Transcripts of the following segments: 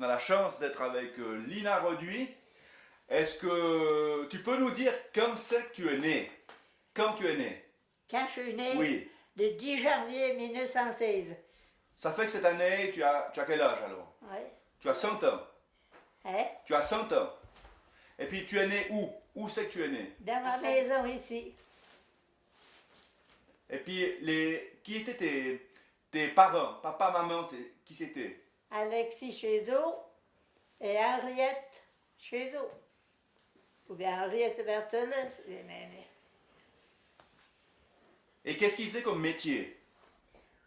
on a la chance d'être avec Lina Reduit. Est-ce que tu peux nous dire quand c'est que tu es né? Quand tu es né? Quand je suis née, Oui. le 10 janvier 1916. Ça fait que cette année, tu as quel âge alors? Oui. Tu as 100 ans. Hein? Tu as 100 ans. Et puis tu es né où? Où c'est que tu es né? Dans ma maison ici. Et puis qui étaient tes parents? Papa, maman, qui c'était? Alexis Chézot et Henriette Chézot. Ou bien Henriette Berthelin. Et qu'est-ce qu'ils faisaient comme métier?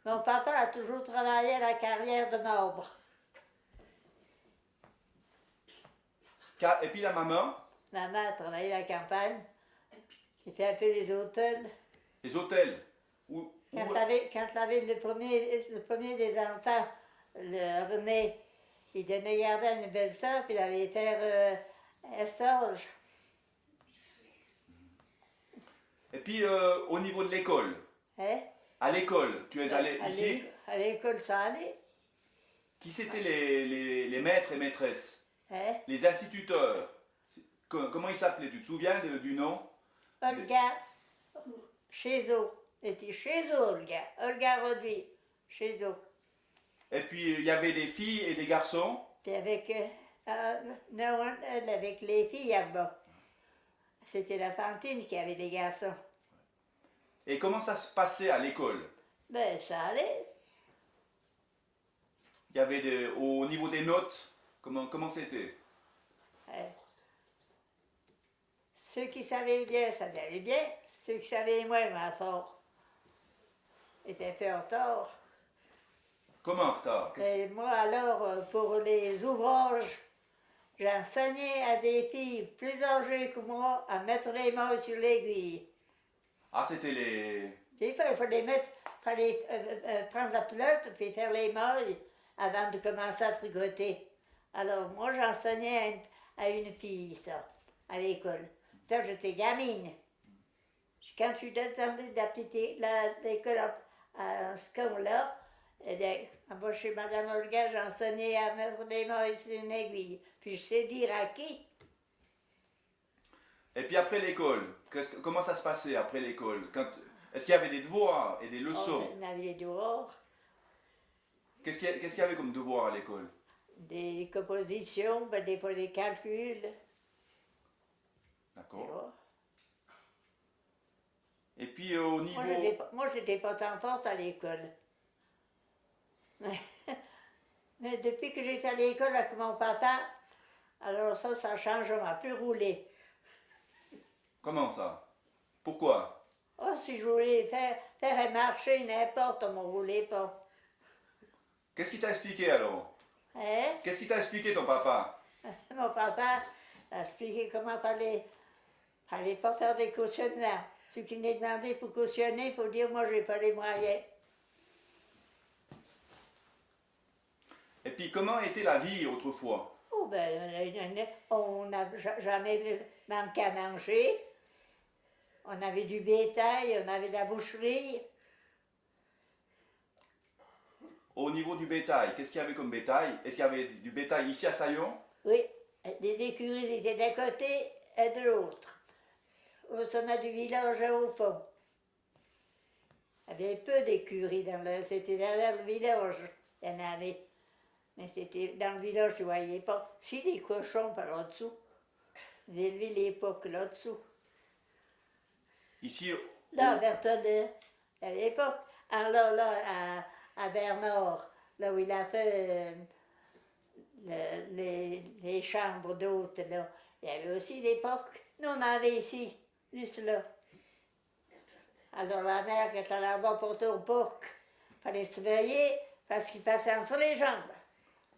Mon papa a toujours travaillé à la carrière de marbre. Et puis la maman? Maman a travaillé à la campagne. J'ai fait un peu les hôtels. Les hôtels? Quand elle avait le premier des enfants, le René, il donnait garder à une belle-sœur, puis il allait faire un stage. Et puis au niveau de l'école? Hein? À l'école, tu es allé ici? À l'école, ça allait. Qui c'étaient les maîtres et maîtresses? Hein? Les instituteurs? Comment ils s'appelaient? Tu te souviens du nom? Olga Chézot. C'était Chézot, Olga. Olga Reduit. Chézot. Et puis il y avait des filles et des garçons? Puis avec, non, avec les filles là-bas. C'était la Fantine qui avait des garçons. Et comment ça se passait à l'école? Ben, ça allait. Il y avait au niveau des notes, comment c'était? Ceux qui savaient bien, ça allait bien. Ceux qui savaient moins, mais fort, étaient un peu en retard. Comment en retard? Et moi, alors, pour les ouvrages, j'enseignais à des filles plus âgées que moi à mettre les mains sur l'aiguille. Ah, c'était les... Il fallait prendre la pelote et faire les mailles avant de commencer à tricoter. Alors, moi, j'enseignais à une fille, ça, à l'école. Ça, j'étais gamine. Quand je suis descendue de l'école à ce camp-là, moi, chez Mme Olga, j'enseignais à mettre les mailles sur une aiguille. Puis je sais dire à qui. Et puis après l'école, comment ça se passait après l'école? Est-ce qu'il y avait des devoirs et des leçons? On avait des devoirs. Qu'est-ce qu'il y avait comme devoir à l'école? Des compositions, ben, des fois des calculs. D'accord. Et puis au niveau... Moi, j'étais pas tant forte à l'école. Mais depuis que j'étais à l'école avec mon papa, alors ça change, on m'a plus roulé. Comment ça? Pourquoi? Oh, si je voulais faire un marché, n'importe, on m'en roulait pas. Qu'est-ce qu'il t'a expliqué alors? Hein? Qu'est-ce qu'il t'a expliqué ton papa? Mon papa a expliqué comment fallait pas faire des cautionnements. Ceux qui n'est demandé pour cautionner, il faut dire, moi, j'ai pas les moyens. Et puis comment était la vie autrefois? Oh, ben, on n'a jamais manqué à manger. On avait du bétail, on avait de la boucherie. Au niveau du bétail, qu'est-ce qu'il y avait comme bétail? Est-ce qu'il y avait du bétail ici à Saillon? Oui, les écuries étaient d'un côté et de l'autre. Au sommet du village et au fond. Il y avait peu d'écuries, c'était derrière le village, il y en avait. Mais c'était dans le village, tu ne voyais pas. Si, les cochons par là-dessous. Ils élevaient les porcs là-dessous. Ici? Là, à Berthelin, à l'époque. Alors là, à Bernard, là où il a fait les chambres d'hôtes, là, il y avait aussi des porcs. Nous, on en avait ici, juste là. Alors la mère, quand elle allait là-bas pour tout porc, il fallait surveiller parce qu'il passait entre les jambes.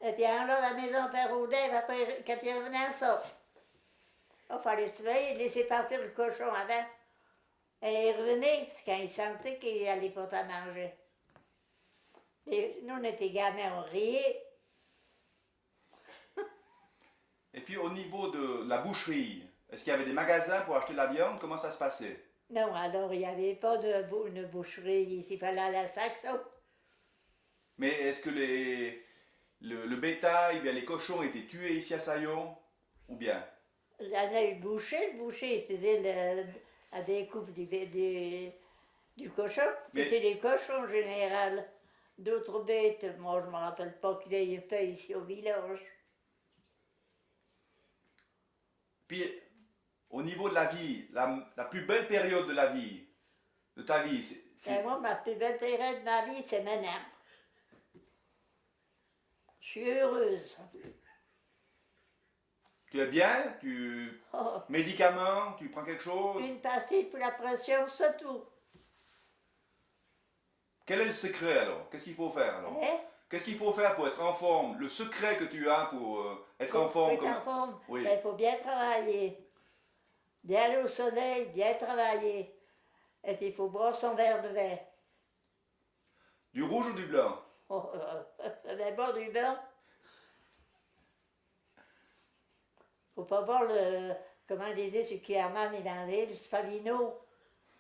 Et puis alors, la maison Père Audet, après, quand il revenait, ça. Il fallait surveiller, laisser partir le cochon avant. Et il revenait, c'est quand il sentait qu'il allait pas à manger. Et nous, on était gamins, on riait. Et puis au niveau de la boucherie, est-ce qu'il y avait des magasins pour acheter de la viande? Comment ça se passait? Non, alors il n'y avait pas une boucherie ici, il fallait aller à Saxon. Mais est-ce que le bétail, bien les cochons étaient tués ici à Saillon, ou bien? Là, on a eu le boucher il faisait la découpe du cochon. Mais- C'était les cochons en général. D'autres bêtes, moi je ne me rappelle pas qu'il ait fait ici au village. Puis, au niveau de la vie, la plus belle période de la vie, de ta vie, Et moi, ma plus belle période de ma vie, c'est maintenant. Je suis heureuse. tu es bien, Oh, médicaments, tu prends quelque chose? une pastille pour la pression, c'est tout. Quel est le secret alors? Qu'est-ce qu'il faut faire alors? Hein? Qu'est-ce qu'il faut faire pour être en forme? Le secret que tu as pour être en Pour forme être en forme, Oui. ben, il faut bien travailler. Bien aller au soleil, bien travailler. Et puis il faut boire son verre de vin. Du rouge ou du blanc? Oh, boire du blanc. Faut pas boire le, comment disait ce qui Herman il vendait, le Spavino.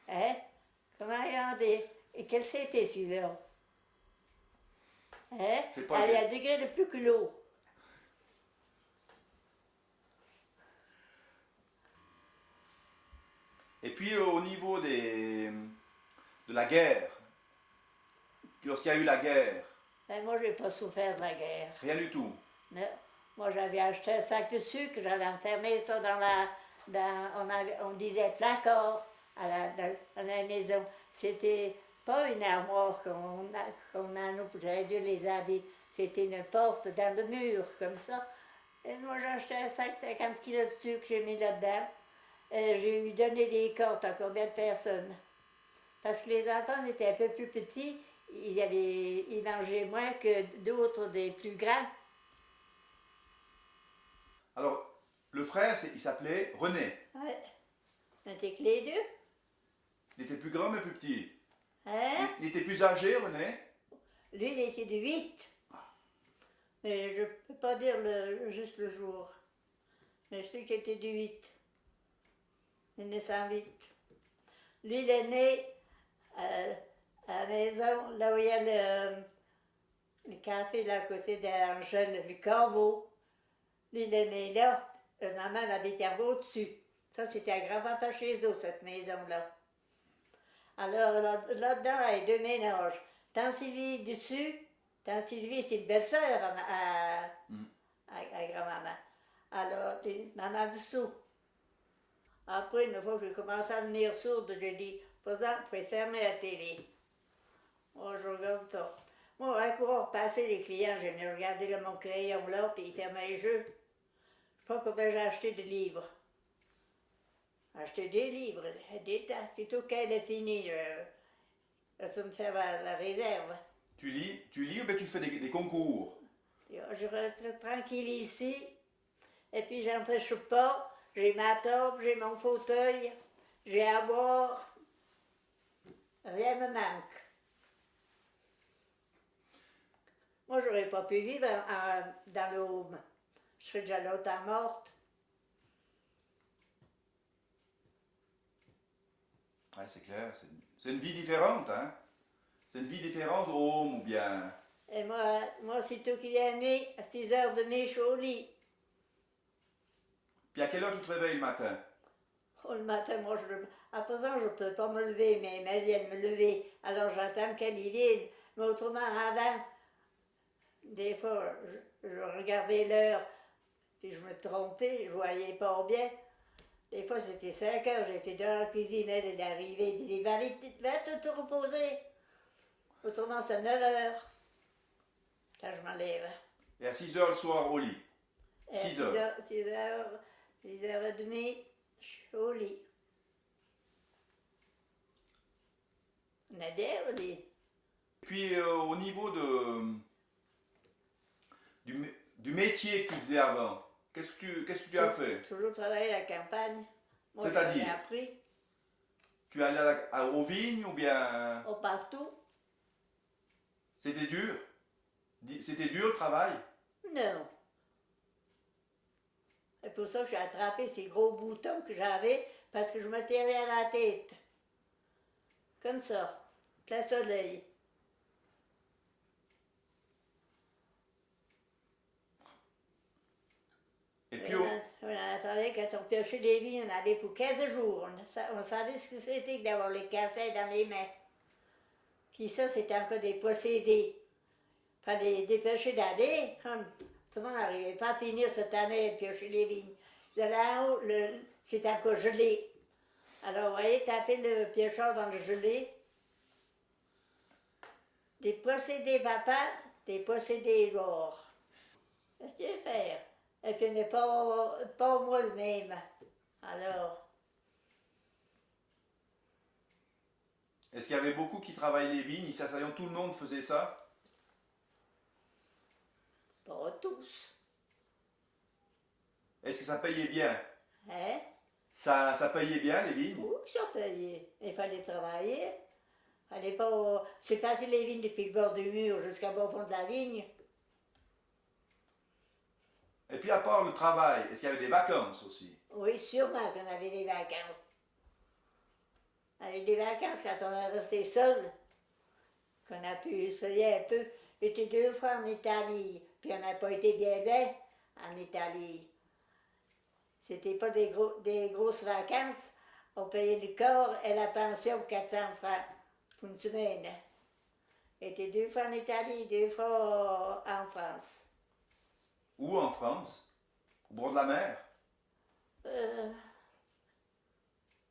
Hein? Comment il vendait? Et quel c'était celui-là? Hein? C'est pas Ah, il y le- a un degré de plus que l'eau. Et puis au niveau de la guerre, lorsqu'il y a eu la guerre, Ben, moi, j'ai pas souffert de la guerre. rien du tout. Non. Moi, j'avais acheté un sac de sucre, j'avais enfermé ça dans on disait placard dans la maison. C'était pas une armoire qu'on a nous, j'avais dû les habits. C'était une porte dans le mur, comme ça. Et moi, j'ai acheté un sac de 50 kilos de sucre, j'ai mis là-dedans. Et j'ai eu donné des cartes à combien de personnes. Parce que les enfants étaient un peu plus petits, ils mangeaient moins que d'autres des plus grands. Alors, le frère, il s'appelait René. Ouais. On était que les deux. Il était plus grand mais plus petit. Hein? Il était plus âgé, René. Lui, il était de 8. Mais je ne peux pas dire juste le jour. Mais je sais qu'il était de 8. Il est né sans 8. Lui, il est né à la maison, là où il y a le café, là, à côté d'Angèle, le Corbeau. Lui, il est né là. Maman habitait au-dessus. Ça, c'était à grand-papa chez eux, cette maison-là. Alors, là-dedans, il y a deux ménages. Tante Sylvie dessus, Tante Sylvie, c'est une belle-sœur à grand-maman. Alors, puis maman dessous. Après, une fois que j'ai commencé à devenir sourde, j'ai dit, par exemple, vous pouvez fermer la télé. Moi, je regarde pas. Moi, à courir passer les clients, j'ai mis regarder là, mon crayon là, puis il fermait les jeux. Je sais pas combien j'ai acheté de livres. Acheté des livres, des tas. C'est tout qu'elle est finie. Je vais me faire la réserve. Tu lis ou bien tu fais des concours? Je reste tranquille ici. Et puis, j'empêche pas. J'ai ma table, j'ai mon fauteuil, j'ai à boire. Rien ne me manque. Moi, j'aurais pas pu vivre dans l'Aube. Je serais déjà longtemps morte. Ouais, c'est clair. C'est une vie différente, hein? C'est une vie différente au home ou bien. Et moi sitôt qu'il est nuit, à 6h30, je suis au lit. Puis à quelle heure tu te réveilles le matin? Oh, le matin, moi, à présent, je ne peux pas me lever, mais elle vient me lever. Alors, j'attends qu'elle y vienne. Mais autrement, avant, des fois, je regardais l'heure, puis je me trompais, je ne voyais pas bien. Des fois, c'était 5 heures, j'étais dans la cuisine, elle est arrivée, elle dit, va te reposer. Autrement, c'est 9 heures, quand je me lève. Et à 6 heures le soir au lit. Et 6 heures. 6h30, je suis au lit. On a des au lit. Puis au niveau du métier que tu faisais avant, qu'est-ce que tu as fait? Toujours travaillé à la campagne. Moi, C'est-à-dire? j'ai appris. Tu allais aux vignes ou bien Oh, partout. c'était dur? C'était dur le travail? Non. C'est pour ça que j'ai attrapé ces gros boutons que j'avais, parce que je me tirais à la tête. Comme ça, plein soleil. Et puis, On attendait quand on piochait les vignes, on avait pour 15 jours. On savait ce que c'était que d'avoir les cassets dans les mains. Puis ça, c'était encore des possédés. Fallait dépêcher d'aller. Tout le monde n'arrivait pas à finir cette année de piocher les vignes. De là-haut, c'était encore gelé. Alors, vous voyez, taper le piocheur dans le gelé. Des possédés papa, des possédés genre. Qu'est-ce que tu veux faire? Et puis, mais pas moi le même. Alors, est-ce qu'il y avait beaucoup qui travaillaient les vignes? Tout le monde faisait ça? pas tous. Est-ce que ça payait bien? Hein? Ça payait bien les vignes? Oui, ça payait. Il fallait travailler. Fallait pas. C'est facile les vignes depuis le bord du mur jusqu'au fond de la vigne. Et puis à part le travail, est-ce qu'il y avait des vacances aussi? Oui, sûrement qu'on avait des vacances. On avait des vacances quand on est resté seul, qu'on a pu essayer un peu. J'étais 2 fois en Italie, puis on n'a pas été bien loin en Italie. C'était pas des grosses vacances. On payait le corps et la pension 400 francs pour une semaine. J'étais 2 fois en Italie, 2 fois en France. Où en France? Au bord de la mer?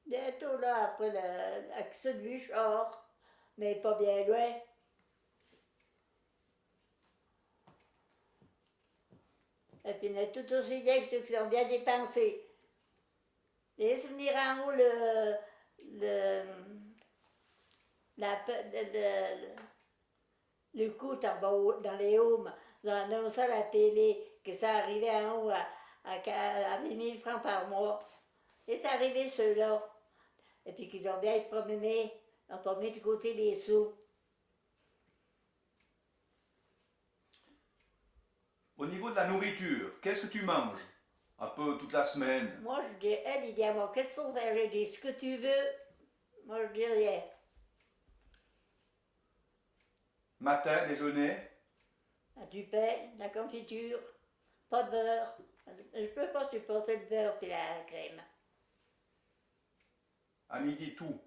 Bientôt là, après l'accès de Bouchard, mais pas bien loin. Et puis, on est tout aussi bien que ceux qui ont bien dépensé. Laissez venir en haut le coût en bas dans les Haumes. Ils ont annoncé à la télé que ça arrivait en haut à 20 000 francs par mois. Et c'est arrivé ceux-là. Et puis qu'ils ont bien été promenés, ont pas mis de côté les sous. Au niveau de la nourriture, qu'est-ce que tu manges? Un peu toute la semaine? Moi, je dis, elle, il dit à moi, qu'est-ce qu'on fait? Je dis, ce que tu veux. Moi, je dis rien. Matin, déjeuner? Du pain, de la confiture, pas de beurre. Je peux pas supporter le beurre et la crème. À midi, tout.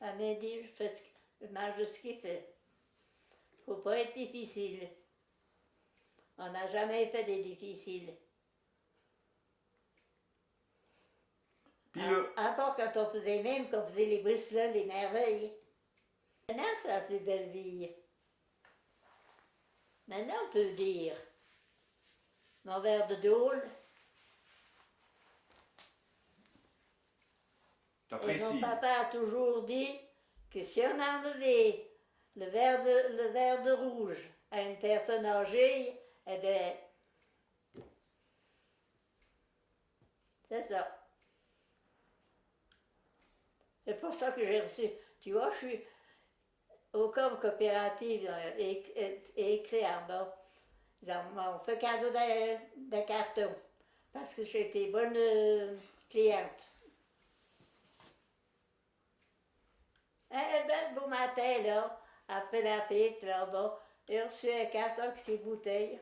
À midi, je mange ce qu'il fait. Faut pas être difficile. On n'a jamais fait des difficiles. Puis À part quand on faisait même, quand on faisait les brisselets, les merveilles. Maintenant, c'est la plus belle vie. Maintenant, on peut dire, mon verre de dôle, et t'apprécies. mon papa a toujours dit que si on enlevait le verre de rouge à une personne âgée, eh bien, c'est ça. C'est pour ça que j'ai reçu. Tu vois, je suis au corps coopérative et écrit en bas. Ils m'ont fait cadeau de carton parce que j'ai été bonne cliente. Un bel beau matin, là, après la fête, là-bas, j'ai reçu un carton avec ses bouteilles.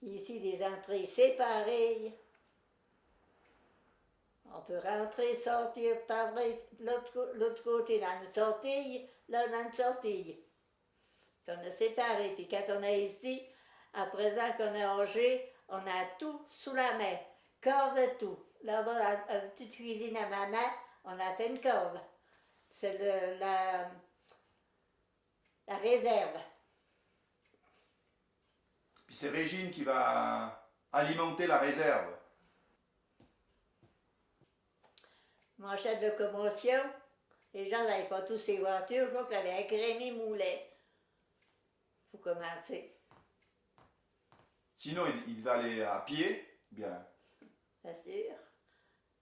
Ici, des entrées séparées. On peut rentrer, sortir, par l'autre côté, dans une sortie, là, dans une sortie. Puis on a séparé. Puis quand on est ici, à présent qu'on est âgé, on a tout sous la main. Cave et tout. Là-bas, la petite cuisine à maman, on a fait une cave. C'est la réserve. Puis c'est Régine qui va alimenter la réserve. Mon chef de locomotion, les gens n'avaient pas tous ces voitures, je crois qu'il avait un Rémi Moulet. Il faut commencer. Sinon, il va aller à pied. Bien. Bien sûr.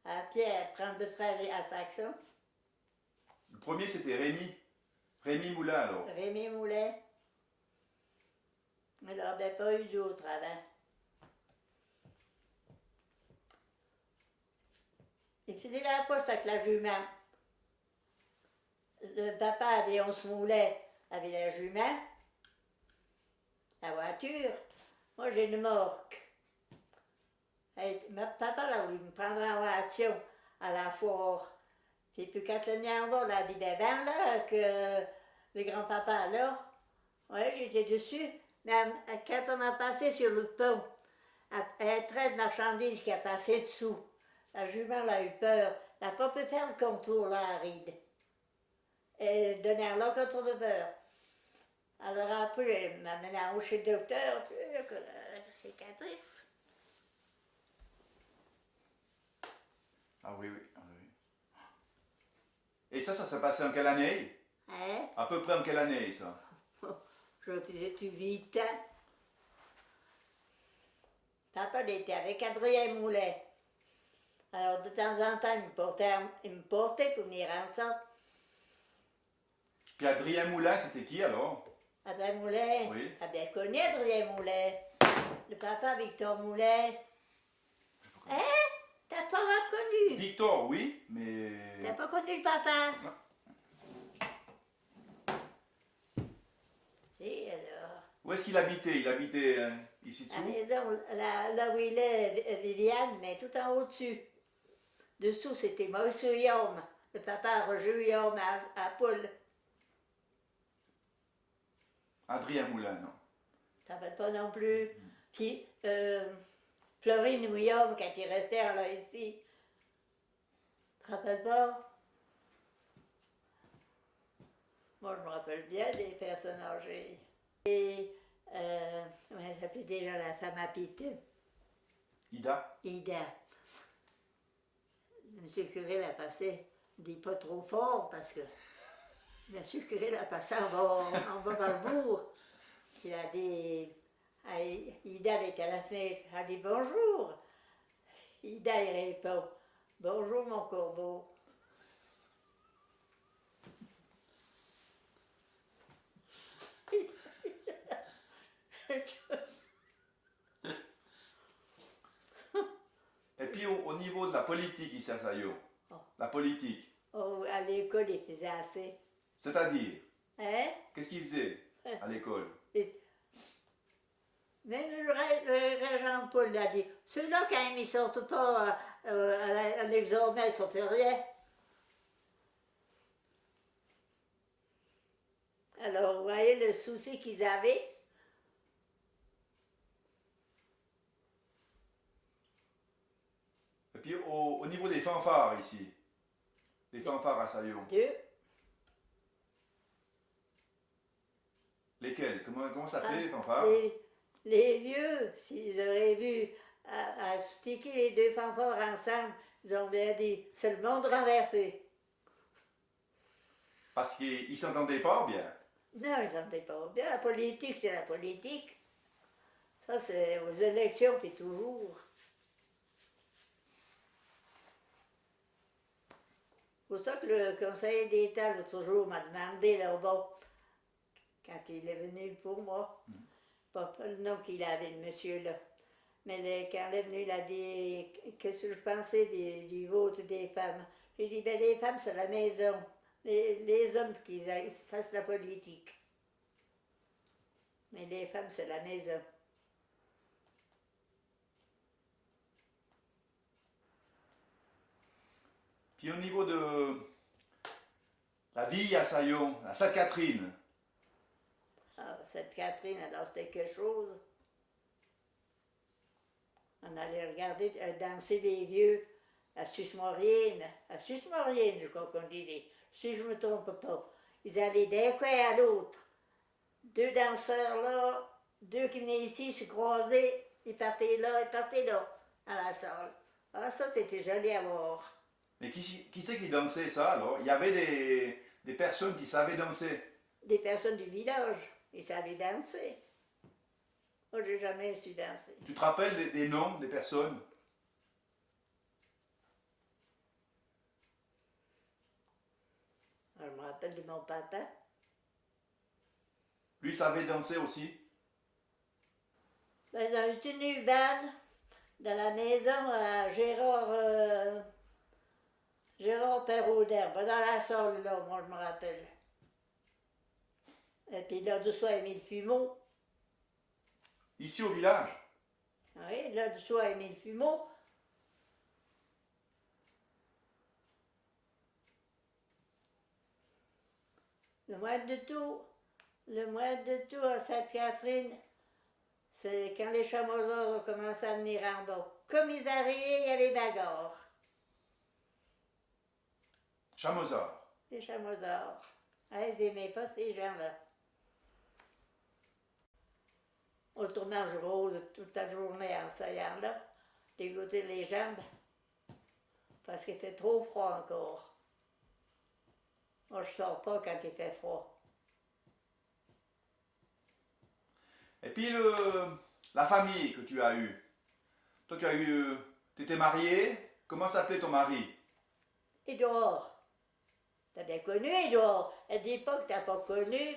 À pied, prendre le train à Saxon. Le premier, c'était Rémi. Rémi Moulin, alors. Rémi Moulet. Il n'avait pas eu d'autre avant. Il faisait la poste avec la jument. le papa et on se moulait avec la jument, la voiture. Moi, j'ai une morque. Et papa là, il me prendra en voiture à la foire. Puis quand le mien en bas, là, dit ben là, que le grand-papa là, ouais, j'étais dessus. Mais quand on a passé sur le pont, un train de marchandises qui a passé dessous, la jument a eu peur. Elle n'a pas pu faire le contour là, à ride. Et donner un long contour de peur. Alors après, elle m'a amené chez le docteur, puis la cicatrice. Ah oui, oui. Ah, oui. Et ça s'est passé en quelle année? Hein? À peu près en quelle année, ça? Je faisais 8 ans. Papa il était avec Adrien Moulet. Alors de temps en temps, il me portait pour venir ensemble. Puis Adrien Moulin, c'était qui alors? Adrien Moulet, Oui. a bien connu Adrien Moulet. Le papa Victor Moulet. Hein? T'as pas reconnu? Victor, oui, mais... T'as pas connu le papa? Non. Si, alors. Où est-ce qu'il habitait? Il habitait ici La dessous? maison, là où il est, Viviane, mais tout en haut-dessus. Dessous, c'était Maurice Guillaume. Le papa Roger Guillaume à Poule. Adrien Moulin, non. Ça ne pas non plus. Puis, Florine Guillaume, quand il restait là ici. Tu te rappelles pas? Moi, je me rappelle bien des personnes âgées. Et, comment elle s'appelait déjà la femme à Piteux? Ida? Ida. Monsieur le curé l'a passé, dit pas trop fort parce que Monsieur le curé l'a passé en bas dans le bourg. Il a dit, Ida elle était à la fenêtre, elle a dit bonjour. Ida il répond, bonjour mon corbeau. Et puis au niveau de la politique ici à Saillot, Oh. la politique, Oh, à l'école, il faisait assez. c'est-à-dire, Hein? qu'est-ce qu'il faisait à l'école? Même le régent Paul l'a dit. Ceux-là, quand ils ne sortent pas à l'examen, ça fait rien. Alors, vous voyez le souci qu'ils avaient. Et puis au niveau des fanfares ici, les fanfares à Saillot, Deux. lesquels? Comment s'appelaient les fanfares? Les vieux, s'ils auraient vu à sticker les deux fanfares ensemble, ils ont bien dit, c'est le monde renversé. Parce qu'ils s'entendaient pas bien. Non, ils n'entendaient pas bien. La politique, c'est la politique. Ça, c'est aux élections, puis toujours. C'est pour ça que le conseiller d'État, l'autre jour, m'a demandé là-bas, quand il est venu pour moi, pas le nom qu'il avait, le monsieur-là, mais quand il est venu, il a dit qu'est-ce que je pensais du vote des femmes. J'ai dit, ben les femmes, c'est la maison. Les hommes qui fassent la politique. Mais les femmes, c'est la maison. Puis au niveau de la vie à Saillot, à Sainte-Catherine, Ah, cette Catherine, alors c'était quelque chose. On allait regarder danser les vieux à Suisse-Maurienne, je crois qu'on dit, si je ne me trompe pas. Ils allaient d'un coin à l'autre. Deux danseurs là, deux qui venaient ici se croisaient, ils partaient là, dans la salle. Ah, ça c'était joli à voir. mais qui c'est qui dansait ça alors? Il y avait des personnes qui savaient danser. Des personnes du village, ils savaient danser. Moi, j'ai jamais su danser. Tu te rappelles des noms des personnes? Je me rappelle de mon papa. Lui savait danser aussi. Ben, dans une tenue bal, dans la maison à Gérard Jérôme Perraudin, dans la salle, là, moi, je me rappelle. Et puis là-dessous, Émile Fumeau. Ici au village? Oui, là-dessous, Émile Fumeau. Le mois de tout à Sainte-Catherine, c'est quand les chamoiseurs ont commencé à venir en bas. Comme ils arrivaient, il y avait bagarre. Chamozard. Les chamoiseurs. Ah, ils n'aimaient pas ces gens-là. On tournait en rôle toute la journée en saillant là, dégoûter les jambes, parce qu'il fait trop froid encore. Moi, je sors pas quand il fait froid. Et puis la famille que tu as eue. Toi, tu étais marié. Comment s'appelait ton mari? Édouard. T'as bien connu Édouard. À l'époque, t'as pas connu.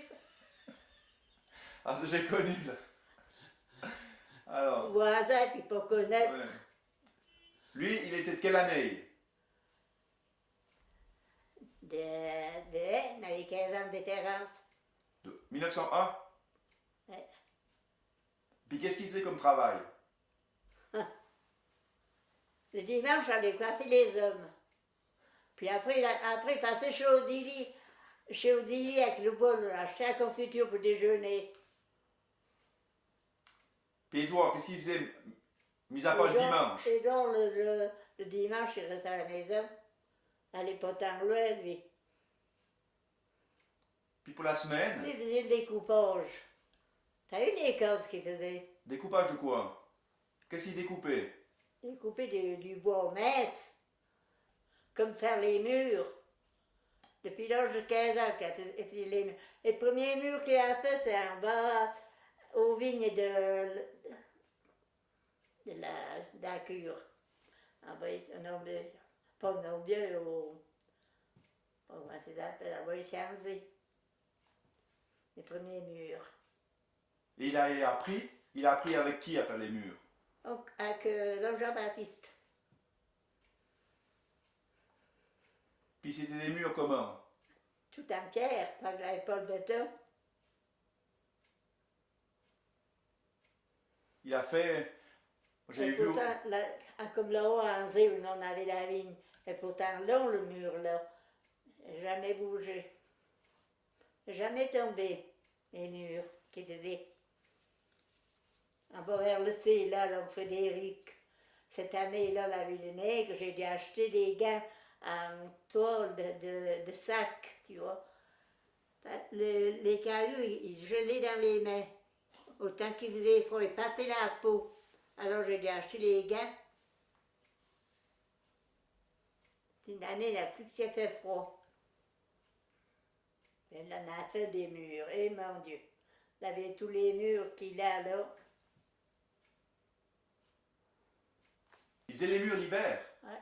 Ah, j'ai connu là. Alors, Voisin, puis pas connaître. ouais. Lui, il était de quelle année? On avait 15 ans de différence. De 1901? Ouais. Puis qu'est-ce qu'il faisait comme travail? Le dimanche, j'allais coiffer les hommes. Puis après, il passait chez Odili avec le bol, acheter la confiture pour déjeuner. Puis Édouard, qu'est-ce qu'il faisait, mis à part le dimanche? Édouard, le dimanche, il restait à la maison. Elle n'est pas tant loin, lui. Puis pour la semaine? Il faisait le découpage. T'as eu les cordes qu'il faisait? Découpage de quoi? Qu'est-ce qu'il découpait? Découper du bois mince, comme faire les murs. Depuis l'âge de 15 ans qu'il a fait les murs. Les premiers murs qu'il a fait, c'est en bas, aux vignes de la cure. En bas, pas au Nombieux, comment ça s'appelle, en bas, il Chamzé. Les premiers murs. Et il a appris avec qui à faire les murs? Donc, avec l'homme Jean-Baptiste. Puis c'était des murs comment? Tout en pierre, pas le béton. Il a fait... J'ai Et vu... pourtant, comme là-haut à Anzé, où on avait la vigne, et pourtant long le mur là, jamais bougé, jamais tombé, les murs qui étaient en bas vers le C, là, l'homme Frédéric. Cette année-là, la ville nègre, j'ai dû acheter des gants en toile de sac, tu vois. Les cailloux, ils gelaient dans les mains. Autant qu'ils faisaient froid, ils pâtaient la peau. Alors j'ai dû acheter les gants. C'est une année la plus que ça fait froid. Elle en a fait des murs, et mon Dieu. Il avait tous les murs qu'il a là. Il faisait les murs l'hiver. Ouais.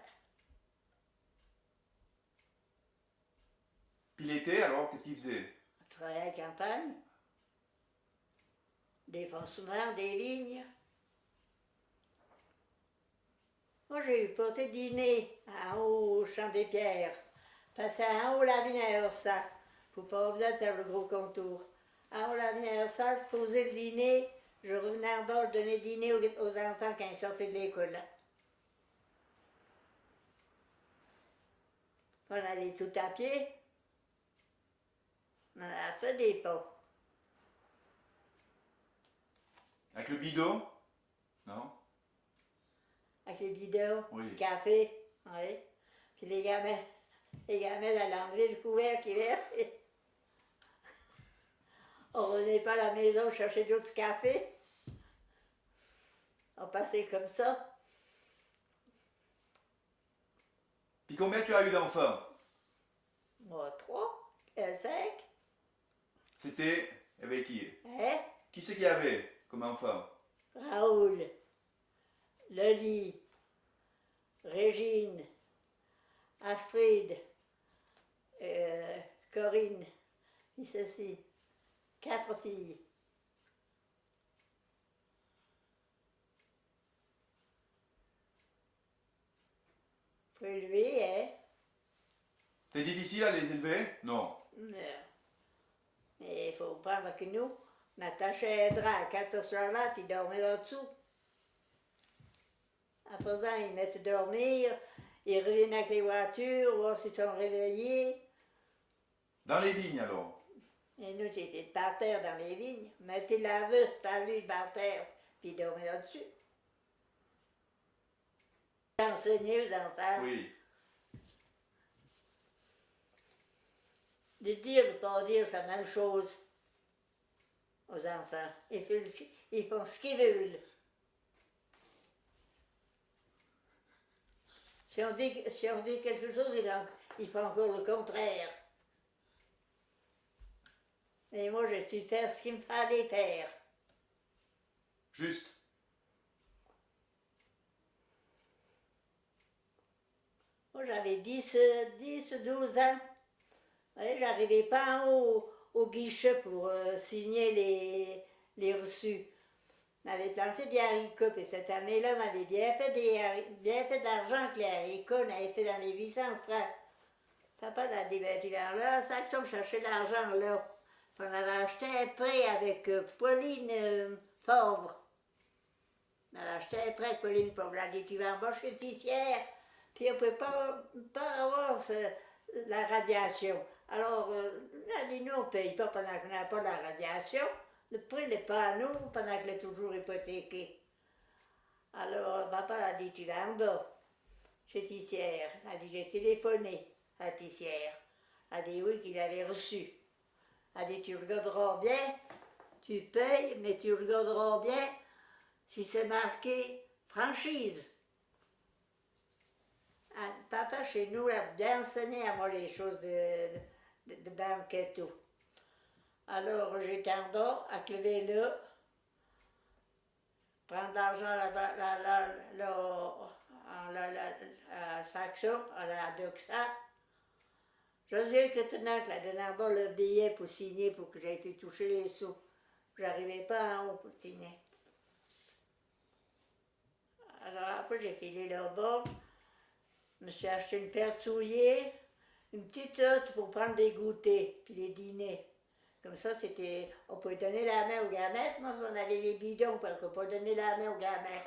Puis l'été, alors, qu'est-ce qu'il faisait? On travaillait à la campagne. Des fonçonneurs, des vignes. Moi, j'ai eu porté dîner en haut au Champ des Pierres. Passé en haut la vigne à Ursa. Faut pas besoin de faire le gros contour. En haut la vigne à Ursa, je posais le dîner. Je revenais en bas, je donnais le dîner aux enfants quand ils sortaient de l'école. On allait tout à pied. On a fait des pas. Avec le bidon? Non? Avec les bidons, Oui. le café, oui. Puis les gamins allaient enlever le couvercle l'hiver. On revenait pas à la maison chercher d'autres café. On passait comme ça. Puis combien tu as eu d'enfants? Moi, 3, 5. C'était avec qui? Hein? Qui c'est qu'il y avait comme enfant? Raoul, Loli, Régine, Astrid, Corinne, et ceci. 4 filles. Faut élever, hein? C'est difficile à les élever? Non. Non. Mais il faut prendre que nous, on attachait un drap à 14 heures là, puis dormait en-dessous. Après ça, ils mettent dormir, ils reviennent avec les voitures, voir s'ils sont réveillés. Dans les vignes alors? Et nous, c'était de par terre dans les vignes. Mettez la laveuse par lui par terre, puis dormez là-dessus. Enseigner aux enfants. Oui. De dire, de ne pas dire c'est la même chose aux enfants. Ils font ce qu'ils veulent. Si on dit quelque chose, ils font encore le contraire. Et moi, je suis faire ce qu'il me fallait faire. Juste. Moi, j'avais 10, 12 ans. Ouais, j'arrivais pas au guichet pour signer les reçus. On avait planté des haricots, et cette année-là, on avait bien fait de l'argent que les haricots, on avait fait dans les 800 francs. Papa l'a dit, ben, tu viens là, ça que ça me cherchait l'argent là. On avait acheté un prêt avec Pauline Fauvre. On avait acheté un prêt avec Pauline Fauvre. Elle a dit, tu vas embaucher tissière, puis on ne peut pas avoir la radiation. Alors, elle a dit, nous, on ne paye pas pendant qu'on n'a pas la radiation. Le prix n'est pas à nous pendant qu'il est toujours hypothéqué. Alors, papa a dit, tu vas en bas, chez tissière. Elle a dit, j'ai téléphoné à tissière. Elle a dit, oui, qu'il avait reçu. Elle a dit, tu regarderas bien, tu payes, mais tu regarderas bien si c'est marqué franchise. Papa, chez nous, là-dedans, enseignait à moi les choses de banque et tout. Alors, j'étais en bas, à lever là, prendre l'argent à Saxon, à la Doxa. José Cotenac, là, donnait en bas le billet pour signer, pour que j'aille pu toucher les sous. J'arrivais pas en haut pour signer. Alors après, j'ai filé là-bas. Je me suis acheté une paire de souliers, une petite hotte pour prendre des goûters, puis les dîners. Comme ça, c'était. On pouvait donner la main aux gamins. Moi, on avait les bidons, parce qu'on ne pouvait pas donner la main aux gamins.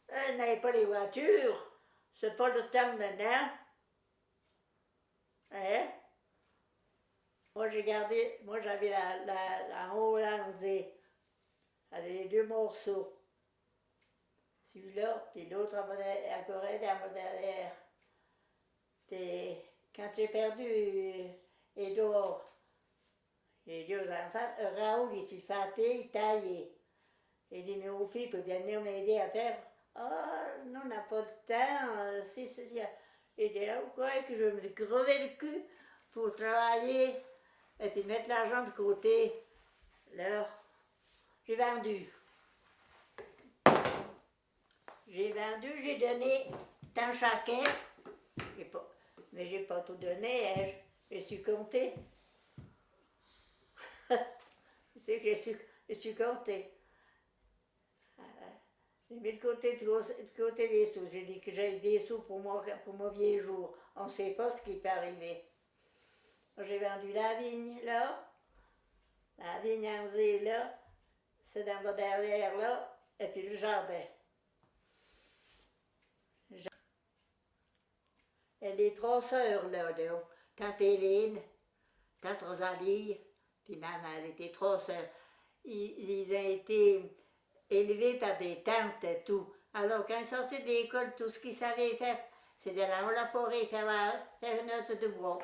On n'avait pas les voitures. C'est pas le temps maintenant. Hein? Moi, j'avais la hollandais. J'avais les deux morceaux. Celui-là, puis l'autre encore un derrière. Puis, quand j'ai perdu Édouard, j'ai dit aux enfants, Raoul, il s'est fait il taillé. J'ai dit, mais aux filles, peut bien venir m'aider à faire. Ah, nous, on n'a pas de temps. J'ai dit, là, vous croyez que je vais me crever le cul pour travailler et puis mettre l'argent de côté? Là, j'ai vendu. J'ai donné tant chacun. Mais j'ai pas tout donné, hein. Je suis compté. Je sais que je suis compté. J'ai mis de côté les sous. J'ai dit que j'ai des sous pour mon vieux jour. On ne sait pas ce qui peut arriver. J'ai vendu la vigne là. La vigne en zé là. C'est dans le derrière là. Et puis le jardin. Et les trois sœurs là, tante Hélène, tante Rosalie, puis maman, elle était trois sœurs. Ils ont été élevés par des tantes et tout. Alors quand ils sortaient de l'école, tout ce qu'ils savaient faire, c'est d'aller dans la forêt faire une note de bois.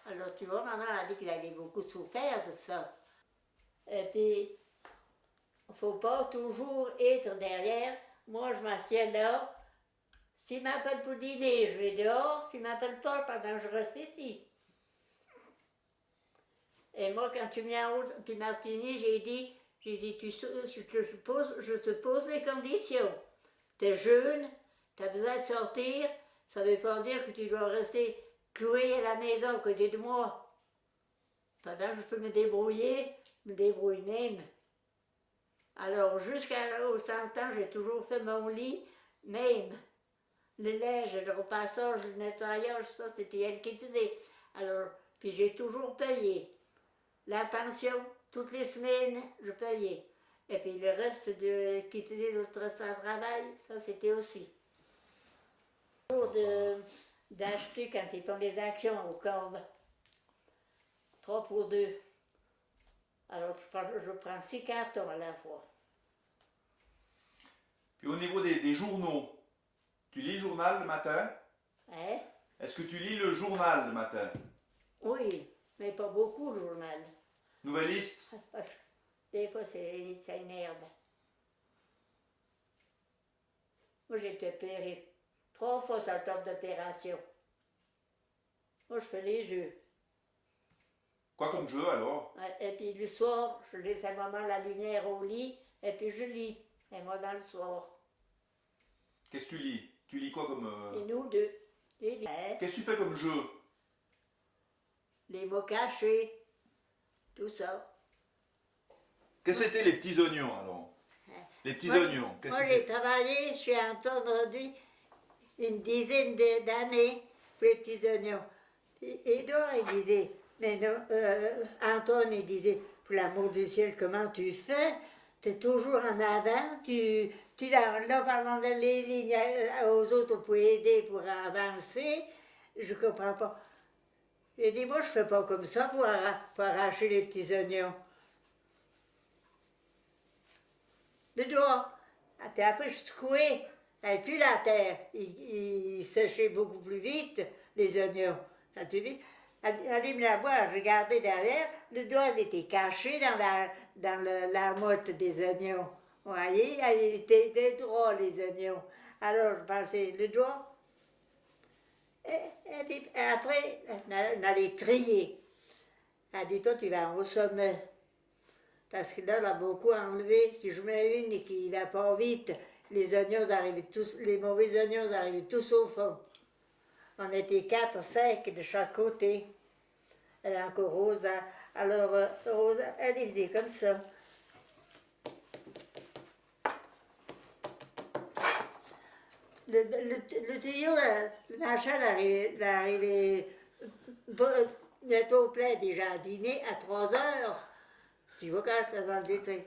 Alors tu vois, maman a dit qu'il avait beaucoup souffert de ça. Et puis, il ne faut pas toujours être derrière. Moi, je m'assieds là. S'il m'appelle pour dîner, je vais dehors. S'il ne m'appelle pas, pendant que je reste ici. Et moi, quand tu viens en haut, puis Martini, j'ai dit, je te pose les conditions. Tu es jeune, tu as besoin de sortir, ça ne veut pas dire que tu dois rester cloué à la maison à côté de moi. Pendant que je peux me débrouiller, je me débrouille même. Alors, jusqu'au 100 ans, j'ai toujours fait mon lit, même. le linge, le repassage, le nettoyage, ça c'était elle qui faisait. Alors, puis j'ai toujours payé. La pension, toutes les semaines, je payais. Et puis le reste qui faisait l'autre travail, ça c'était aussi. D'acheter quand ils font des actions au corps. 3 pour 2. Alors je prends 6 cartons à la fois. Puis au niveau des journaux, tu lis le journal le matin? Hein? Est-ce que tu lis le journal le matin? Oui, mais pas beaucoup le journal. Nouvelliste? Parce que des fois ça énerve. Moi j'ai été opérée 3 fois sur le top d'opération. Moi je fais les jeux. Quoi comme jeu alors? Et puis le soir, je laisse à maman la lumière au lit, et puis je lis. Et moi dans le soir. Qu'est-ce que tu lis? Tu lis quoi comme... Et nous deux. Qu'est-ce que tu fais comme jeu? Les mots cachés. Tout ça. Qu'est-ce que c'était les petits oignons alors? Les petits oignons, qu'est-ce Moi que j'ai c'est? travaillé chez Anton Rodi une dizaine d'années pour les petits oignons. Et Edouard il disait, mais non, Anton il disait, pour l'amour du ciel, comment tu fais? Tu es toujours en avant, là pendant les lignes aux autres pour aider, pour avancer. Je comprends pas. J'ai dit, moi je fais pas comme ça pour arracher les petits oignons. Le doigt. Puis après, je secouais. Et puis la terre, il séchait beaucoup plus vite, les oignons. Allez me la voir, je regardais derrière, le doigt il était caché dans la motte des oignons. Vous voyez, il était droit, les oignons. Alors, je passais le doigt. Et après, on allait trier. Elle dit, toi, tu vas au sommet. Parce que là, on a beaucoup enlevé. Si je mets une et qui ne va pas vite, les oignons arrivaient tous, les mauvais oignons arrivaient tous au fond. On était 4, 5 de chaque côté. Elle a encore Rosa. Alors, Rosa, elle les faisait comme ça. Le tuyau, le machin, il arrivait bientôt plein déjà à dîner à 3 heures. Tu vois quand ça dans le détruit.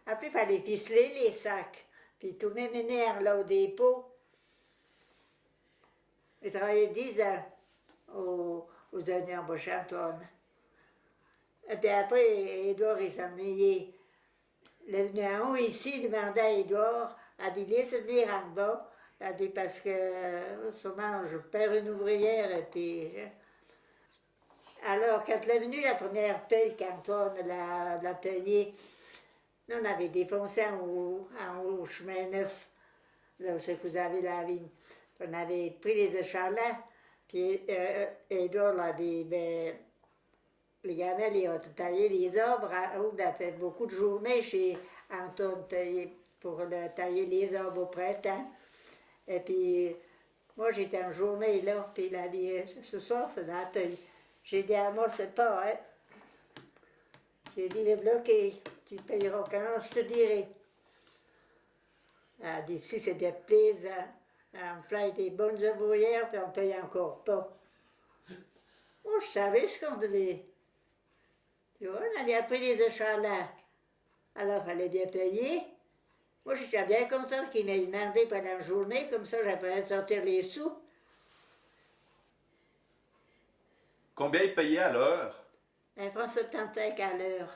Après, il fallait ficeler les sacs. Puis tourner mes nerfs là au dépôt. J'ai travaillé 10 ans aux oignons Beauchamp-Antoine. Et puis après, Édouard, il s'ennuyait. Il est venu en haut ici, il demandait à Édouard, a dit, laisse venir en bas. Il a dit, parce que sûrement, je perds une ouvrière. Et puis, alors, quand elle est venue la première paye, quand on l'a payée, nous, on avait défoncé en haut au chemin neuf, là où c'est que vous avez la vigne. On avait pris les échalons, puis Edouard a dit, ben, les gamins, ils ont taillé les arbres. On a fait beaucoup de journées chez Anton pour tailler les arbres au printemps. Et puis, moi, j'étais en journée là, puis il a dit, ce soir, c'est dans la taille. J'ai dit, à moi, c'est pas, hein. J'ai dit, les bloqués, tu payeras quand je te dirai. Elle a dit, si c'est bien plaisant, on paye des bonnes ouvrières, puis on paye encore pas. Moi, je savais ce qu'on devait. Tu vois, on avait appris les échalons. Alors, il fallait bien payer. Moi, j'étais bien contente qu'il m'ait demandé pendant la journée, comme ça, j'avais sortir les sous. Combien ils payaient à l'heure? 1,75 à l'heure.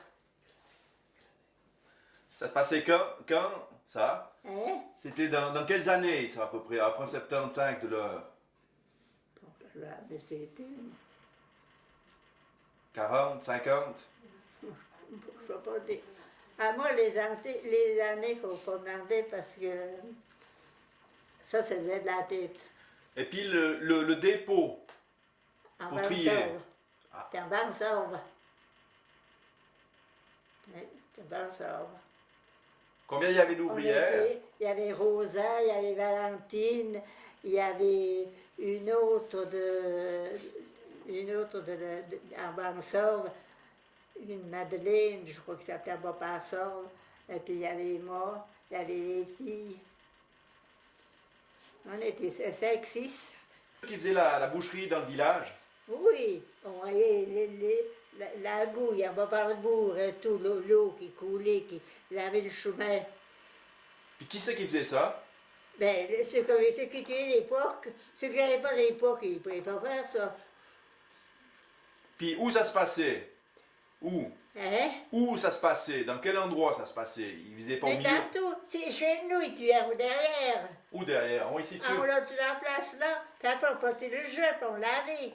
Ça se passait quand ça? Hein? C'était dans quelles années, ça, à peu près, à 1,75 de l'heure? Bon, là, c'était... 40, 50? Je ne sais pas dire. À moi, les années, il ne faut pas demander parce que ça, c'est de la tête. Et puis le dépôt En pour trier. Ah. T'es en Vansauve. T'es en Vansauve. Combien il y avait d'ouvrières? Il y avait Rosa, il y avait Valentine, il y avait une autre en Vansauve, une Madeleine, je crois que ça s'appelait Beaupassauve. Et puis il y avait moi, il y avait les filles. On était 5, 6. Qui faisait la boucherie dans le village? Oui, on voyait la gouille en bas par le bourg, et tout l'eau qui coulait, qui lavait le chemin. Puis qui c'est qui faisait ça? Ben, ceux qui tuaient les porcs, ceux qui n'avaient pas les porcs, ils ne pouvaient pas faire ça. Puis où ça se passait? Où? Hein? Où ça se passait? Dans quel endroit ça se passait? Ils faisaient pas au Mais milieu? partout, c'est chez nous, ils tuaient ou derrière. Ou derrière? Oh, ici dessus. Ah, on l'a tué la place là, puis après on portait le jeu, puis on lavait.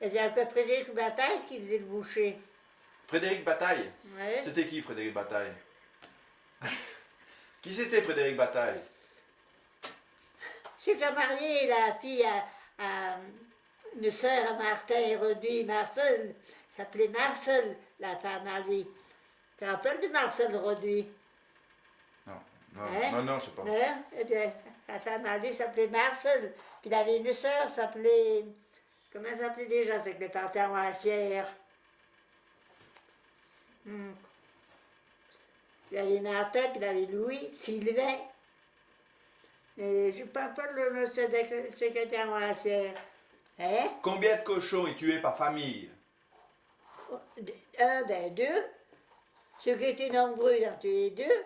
Et il y avait Frédéric Bataille qui faisait le boucher. Frédéric Bataille? Ouais. C'était qui Frédéric Bataille? Qui c'était Frédéric Bataille? C'est que j'ai marié la fille à une sœur à Martin Reduit, Marcel. S'appelait Marcel, la femme à lui. Tu te rappelles de Marcel Reduit? Non, non, Hein? non, non, je sais pas. Hein? Eh bien, sa femme à lui s'appelait Marcel. Puis il avait une sœur, s'appelait. Comment elle s'appelait déjà? C'est que le parti en Assière. Il avait Martin, puis il avait Louis, Sylvain. Et je ne parle pas de le secrétaire en Assière. Hein? Combien de cochons ils tuaient par famille? Un, ben deux. Ceux qui étaient nombreux, ils en tuaient deux.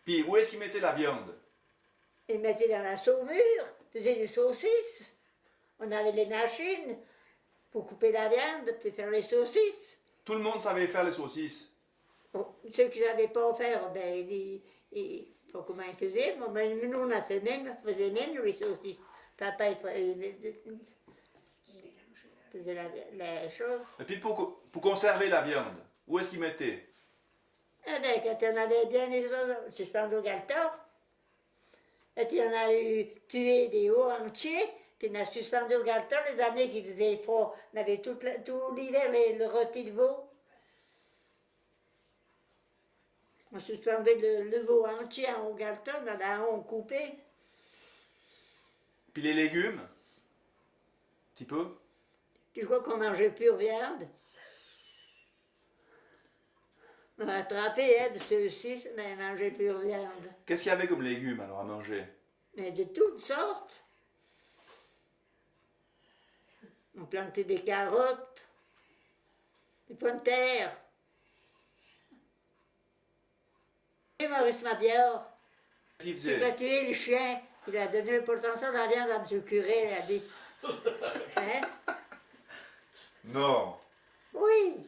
Puis où est-ce qu'ils mettaient la viande? Ils mettaient dans la saumure, faisaient des saucisses. On avait les machines pour couper la viande, puis faire les saucisses. Tout le monde savait faire les saucisses. Bon, ceux qui ne savaient pas faire, ben, pas comment ils faisaient, mais ben, nous on a fait même, on faisait même les saucisses. Papa, il faisait la chose. Et puis pour conserver la viande, où est-ce qu'ils mettaient? Eh bien, quand on avait bien les autres, suspendu au galtor, et puis on a eu tué des hauts entiers, puis on a suspendu au galtor les années qu'il faisait froid. On avait tout l'hiver le rôti de veau. On suspendait le veau entier en haut galton, on coupait. Puis les légumes? Un petit peu? Tu crois qu'on mangeait pure viande? On a attrapé de ceux-ci, on a mangé pure viande. Qu'est-ce qu'il y avait comme légumes alors à manger? Mais de toutes sortes. On plantait des carottes, des pommes de terre. Et Maurice Mabior, Qu'est-ce qu'ils il a faisaient? tué le chien, il a donné l'importation de la viande à M. Curé, il a dit. Hein? Non. Oui.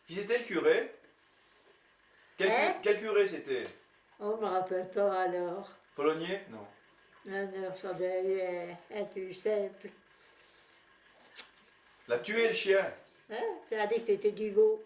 Qui c'était le curé? Quel curé c'était? On ne me rappelle pas alors. Folonier? Non. Non, non, ça devait être un peu simple. Il a tué le chien. Hein? Il a dit que c'était du veau.